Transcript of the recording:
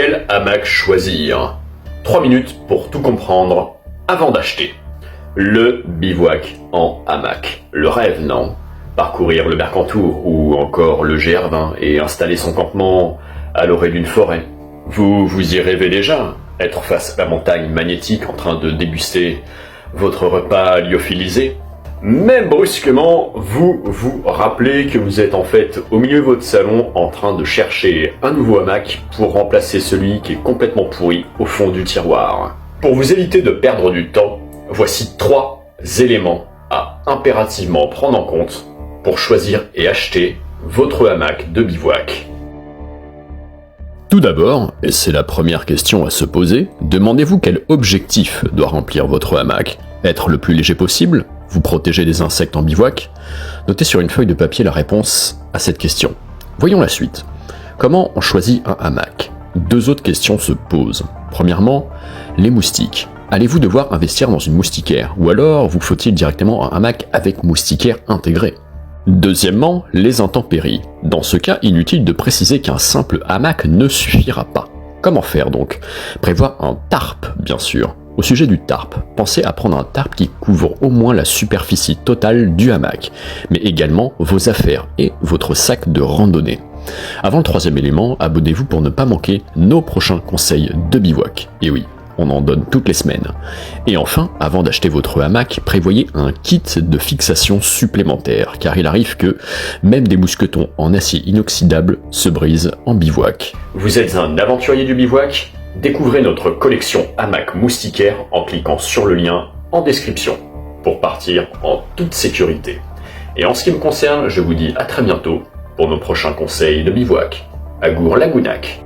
Quel hamac choisir? 3 minutes pour tout comprendre avant d'acheter. Le bivouac en hamac. Le rêve, non? Parcourir le Mercantour ou encore le GR20 et installer son campement à l'orée d'une forêt. Vous y rêvez déjà? Être face à la montagne magnétique en train de déguster votre repas lyophilisé? Mais brusquement, vous vous rappelez que vous êtes en fait au milieu de votre salon en train de chercher un nouveau hamac pour remplacer celui qui est complètement pourri au fond du tiroir. Pour vous éviter de perdre du temps, voici 3 éléments à impérativement prendre en compte pour choisir et acheter votre hamac de bivouac. Tout d'abord, et c'est la première question à se poser, demandez-vous quel objectif doit remplir votre hamac. Être le plus léger possible? Vous protéger des insectes en bivouac? Notez sur une feuille de papier la réponse à cette question. Voyons la suite. Comment on choisit un hamac? 2 autres questions se posent. Premièrement, les moustiques. Allez-vous devoir investir dans une moustiquaire? Ou alors vous faut-il directement un hamac avec moustiquaire intégré? Deuxièmement, les intempéries. Dans ce cas, inutile de préciser qu'un simple hamac ne suffira pas. Comment faire donc? Prévoir un tarp, bien sûr. Au sujet du tarp, pensez à prendre un tarp qui couvre au moins la superficie totale du hamac, mais également vos affaires et votre sac de randonnée. Avant le 3e élément, abonnez-vous pour ne pas manquer nos prochains conseils de bivouac. Et oui, on en donne toutes les semaines. Et enfin, avant d'acheter votre hamac, prévoyez un kit de fixation supplémentaire, car il arrive que même des mousquetons en acier inoxydable se brisent en bivouac. Vous êtes un aventurier du bivouac? Découvrez notre collection hamac moustiquaire en cliquant sur le lien en description pour partir en toute sécurité. Et en ce qui me concerne, je vous dis à très bientôt pour nos prochains conseils de bivouac. Agour Lagounac.